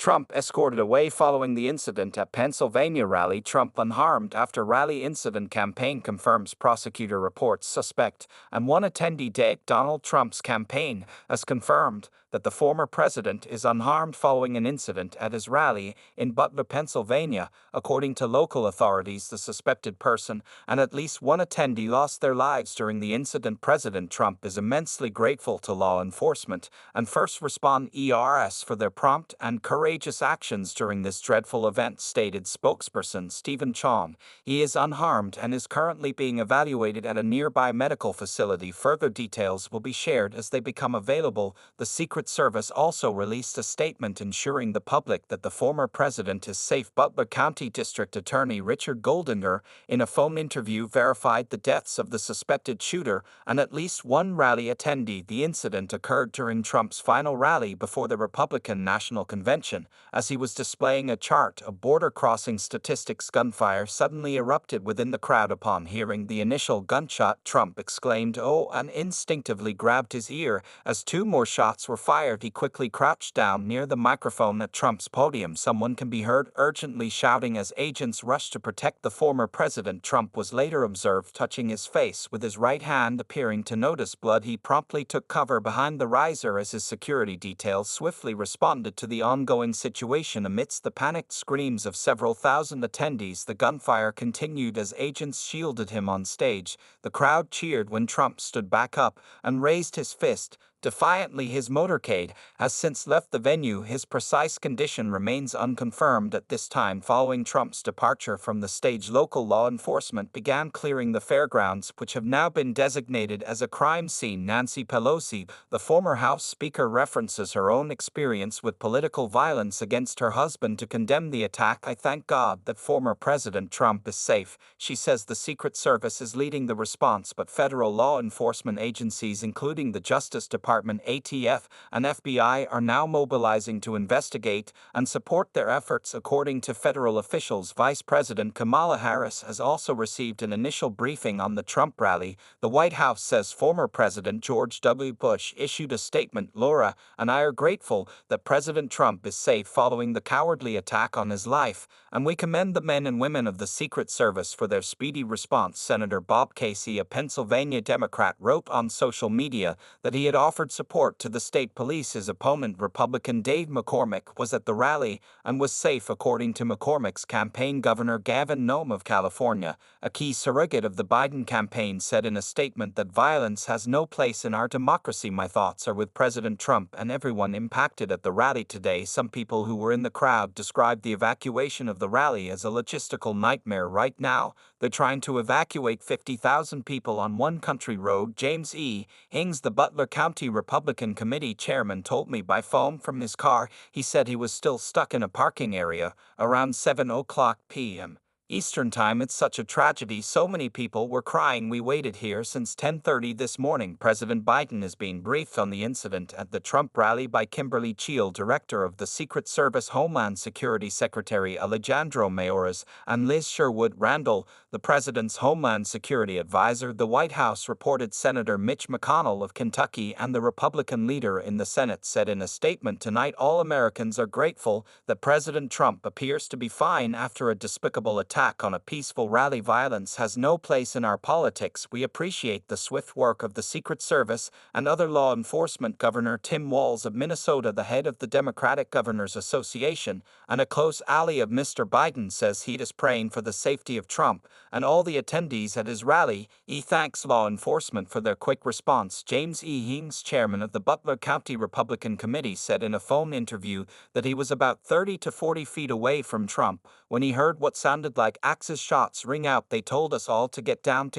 Trump escorted away following the incident at Pennsylvania rally. Trump unharmed after rally incident. Campaign confirms prosecutor reports suspect and one attendee dead. Donald Trump's campaign has confirmed that the former president is unharmed following an incident at his rally in Butler, Pennsylvania. According to local authorities, the suspected person and at least one attendee lost their lives during the incident. President Trump is immensely grateful to law enforcement and first responders for their prompt and courageous actions during this dreadful event, stated spokesperson Stephen Chong. He is unharmed and is currently being evaluated at a nearby medical facility. Further details will be shared as they become available. The Secret Service also released a statement ensuring the public that the former president is safe. Butler County District Attorney Richard Goldinger, in a phone interview, verified the deaths of the suspected shooter and at least one rally attendee. The incident occurred during Trump's final rally before the Republican National Convention. As he was displaying a chart of border crossing statistics, gunfire suddenly erupted within the crowd. Upon hearing the initial gunshot, Trump exclaimed, "Oh," and instinctively grabbed his ear. As two more shots were fired, he quickly crouched down near the microphone at Trump's podium. Someone can be heard urgently shouting as agents rushed to protect the former president. Trump was later observed touching his face with his right hand, appearing to notice blood. He promptly took cover behind the riser as his security details swiftly responded to the ongoing situation. Amidst the panicked screams of several thousand attendees, the gunfire continued as agents shielded him on stage. The crowd cheered when Trump stood back up and raised his fist defiantly. His motorcade has since left the venue. His precise condition remains unconfirmed at this time. Following Trump's departure from the stage, local law enforcement began clearing the fairgrounds, which have now been designated as a crime scene. Nancy Pelosi, the former House Speaker, references her own experience with political violence against her husband to condemn the attack. "I thank God that former President Trump is safe," she says. The Secret Service is leading the response, but federal law enforcement agencies, including the Justice Department, ATF, and FBI, are now mobilizing to investigate and support their efforts. According to federal officials, Vice President Kamala Harris has also received an initial briefing on the Trump rally. The White House says former President George W. Bush issued a statement. "Laura and I are grateful that President Trump is safe following the cowardly attack on his life, and we commend the men and women of the Secret Service for their speedy response." Senator Bob Casey, a Pennsylvania Democrat, wrote on social media that he had offered support to the state police. His opponent, Republican Dave McCormick, was at the rally and was safe. According to McCormick's campaign, Governor Gavin Newsom of California, a key surrogate of the Biden campaign, said in a statement that violence has no place in our democracy. "My thoughts are with President Trump and everyone impacted at the rally today." Some people who were in the crowd described the evacuation of the rally as a logistical nightmare. "Right now, they're trying to evacuate 50,000 people on one country road." James E. Hings, the Butler County Republican Committee chairman, told me by phone from his car. He said he was still stuck in a parking area around 7:00 p.m. Eastern Time. "It's such a tragedy. So many people were crying. We waited here since 10:30 this morning." President Biden is being briefed on the incident at the Trump rally by Kimberly Cheel, director of the Secret Service, Homeland Security Secretary Alejandro Mayorkas, and Liz Sherwood Randall, the president's Homeland Security advisor. The White House reported Senator Mitch McConnell of Kentucky and the Republican leader in the Senate said in a statement tonight, "All Americans are grateful that President Trump appears to be fine after a despicable attack on a peaceful rally. Violence has no place in our politics. We appreciate the swift work of the Secret Service and other law enforcement." Governor Tim Walz of Minnesota, the head of the Democratic Governors Association and a close ally of Mr. Biden, says he is praying for the safety of Trump and all the attendees at his rally. He thanks law enforcement for their quick response. James E. Hings, chairman of the Butler County Republican Committee, said in a phone interview that he was about 30 to 40 feet away from Trump when he heard what sounded like Axe's shots ring out. "They told us all to get down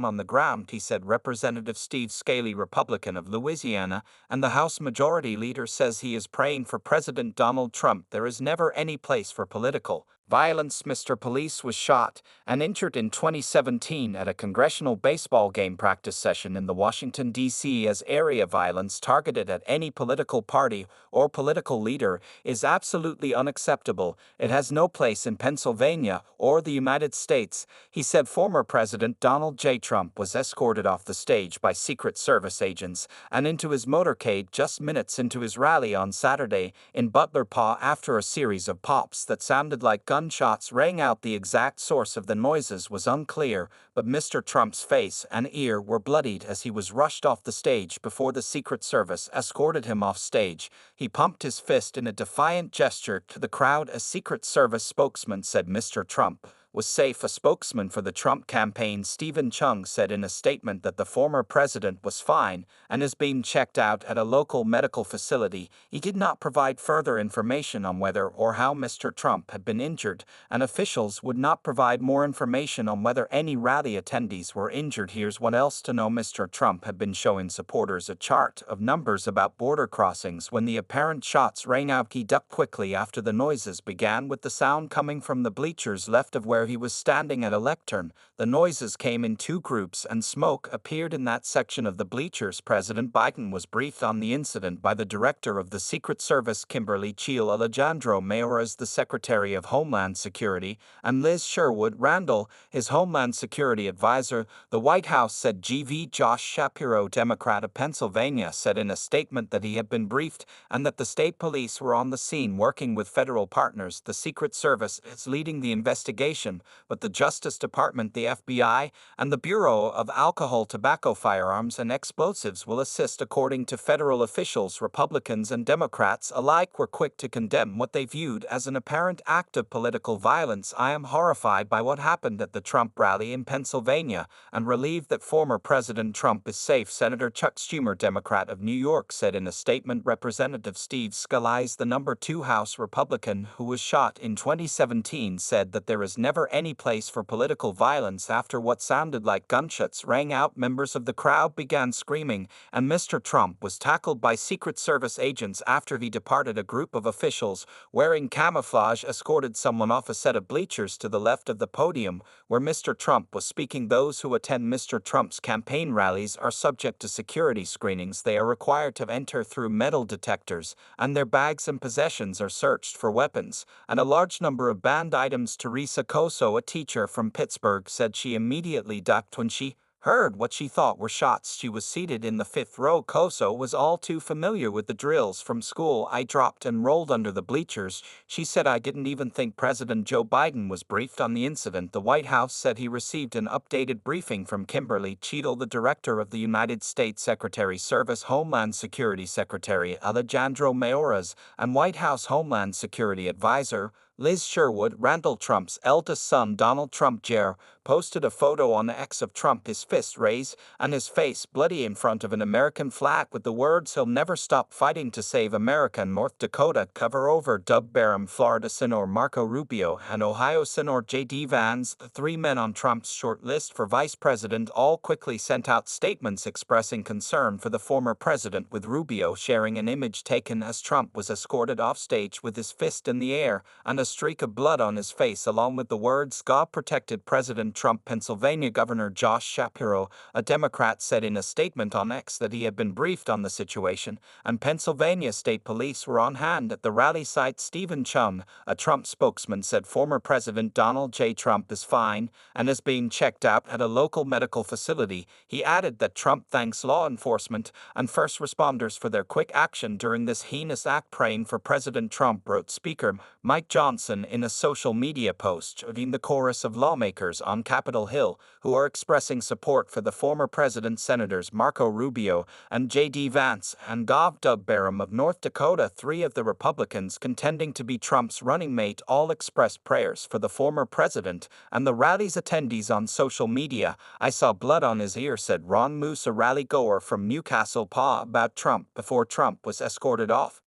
on the ground," he said. Representative Steve Scalise, Republican of Louisiana and the House Majority Leader, says he is praying for President Donald Trump. "There is never any place for political Violence. Mr. Police was shot and injured in 2017 at a congressional baseball game practice session in the Washington, D.C. as area violence targeted at any political party or political leader is absolutely unacceptable. It has no place in Pennsylvania or the United States, he said. Former President Donald J. Trump was escorted off the stage by Secret Service agents and into his motorcade just minutes into his rally on Saturday in Butler, PA. After a series of pops that sounded like gunshots rang out. The exact source of the noises was unclear, but Mr. Trump's face and ear were bloodied as he was rushed off the stage before the Secret Service escorted him off stage. He pumped his fist in a defiant gesture to the crowd. A Secret Service spokesman said Mr. Trump was safe. A spokesman for the Trump campaign, Stephen Chung, said in a statement that the former president was fine and is being checked out at a local medical facility. He did not provide further information on whether or how Mr. Trump had been injured, and officials would not provide more information on whether any rally attendees were injured. Here's what else to know. Mr. Trump had been showing supporters a chart of numbers about border crossings when the apparent shots rang out. He ducked quickly after the noises began, with the sound coming from the bleachers left of where he was standing at a lectern. The noises came in two groups and smoke appeared in that section of the bleachers. President Biden was briefed on the incident by the director of the Secret Service, Kimberly Cheel, Alejandro Mayorkas, the Secretary of Homeland Security, and Liz Sherwood Randall, his Homeland Security advisor. The White House said GV Josh Shapiro, Democrat of Pennsylvania, said in a statement that he had been briefed and that the state police were on the scene working with federal partners. The Secret Service is leading the investigation, but the Justice Department, the FBI, and the Bureau of Alcohol, Tobacco, Firearms, and Explosives will assist, according to federal officials. Republicans and Democrats alike were quick to condemn what they viewed as an apparent act of political violence. I am horrified by what happened at the Trump rally in Pennsylvania and relieved that former President Trump is safe, Senator Chuck Schumer, Democrat of New York, said in a statement. Representative Steve Scalise, the number 2 House Republican who was shot in 2017, said that there is never any place for political violence. After what sounded like gunshots rang out, members of the crowd began screaming, and Mr. Trump was tackled by Secret Service agents after he departed. A group of officials wearing camouflage escorted someone off a set of bleachers to the left of the podium where Mr. Trump was speaking. Those who attend Mr. Trump's campaign rallies are subject to security screenings. They are required to enter through metal detectors, and their bags and possessions are searched for weapons and a large number of banned items. Teresa Coso, a teacher from Pittsburgh, said she immediately ducked when she heard what she thought were shots. She was seated in the 5th row. Coso was all too familiar with the drills from school. I dropped and rolled under the bleachers. She said, I didn't even think President Joe Biden was briefed on the incident. The White House said he received an updated briefing from Kimberly Cheel, the director of the United States Secretary Service, Homeland Security Secretary Alejandro Mayorkas, and White House Homeland Security advisor Liz Sherwood Randall. Trump's eldest son, Donald Trump Jr., posted a photo on X of Trump, his fist raised and his face bloody in front of an American flag with the words, "He'll never stop fighting to save America." North Dakota cover over Doug Barham, Florida Senator Marco Rubio, and Ohio Senator J.D. Vance, the 3 men on Trump's short list for vice president, all quickly sent out statements expressing concern for the former president, with Rubio sharing an image taken as Trump was escorted off stage with his fist in the air and a streak of blood on his face, along with the words, "God protected President Trump." Pennsylvania Governor Josh Shapiro, a Democrat, said in a statement on X that he had been briefed on the situation, and Pennsylvania State Police were on hand at the rally site. Stephen Chung, a Trump spokesman, said former President Donald J. Trump is fine and is being checked out at a local medical facility. He added that Trump thanks law enforcement and first responders for their quick action during this heinous act. Praying for President Trump, wrote Speaker Mike Johnson in a social media post, joining the chorus of lawmakers on Capitol Hill who are expressing support for the former president. Senators Marco Rubio and J.D. Vance and Gov. Doug Barham of North Dakota, 3 of the Republicans contending to be Trump's running mate, all expressed prayers for the former president and the rally's attendees on social media. I saw blood on his ear, said Ron Moose, a rally goer from Newcastle, PA, about Trump before Trump was escorted off.